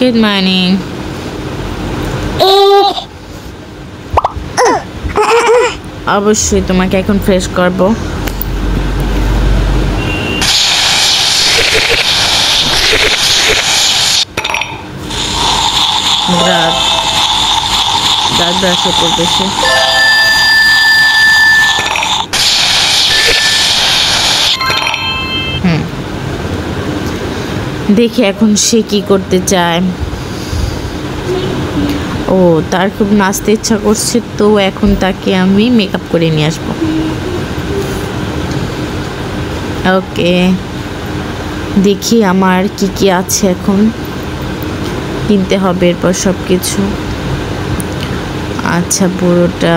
Good morning. অবশ্যই তোমাকে এখন ফ্রেশ করব। দাঁত ব্রাশ করবে সে। দেখি এখন সে কি করতে চায়। ও, তার খুব নাচতে ইচ্ছা করছে, তো এখন তাকে আমি মেকআপ করে নিয়ে আসবো। ওকে, দেখি আমার কি কি আছে, এখন কিনতে হবে এরপর সব কিছু। আচ্ছা, পুরোটা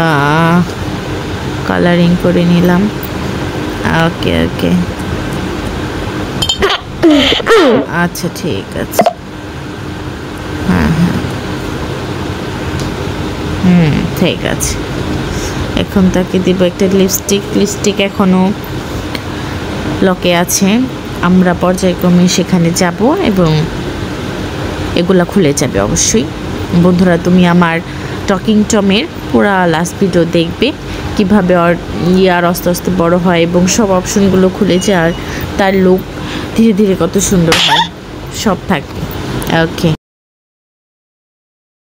কালারিং করে নিলাম। ওকে ওকে, আচ্ছা ঠিক আছে। হ্যাঁ হ্যাঁ, ঠিক আছে। এখন তাকে দিব একটা লিপস্টিক এখনও লকে আছে। আমরা পর্যায়ক্রমে সেখানে যাব এবং এগুলা খুলে যাবে অবশ্যই। বন্ধুরা, তুমি আমার টকিং টমের পুরা লাস্ট ভিডিও দেখবে, কীভাবে ইয়ার আস্তে আস্তে বড় হয় এবং সব অপশনগুলো খুলে যায়, আর তার লুক ধীরে ধীরে কত সুন্দর হয়, সব থাকবে। ওকে।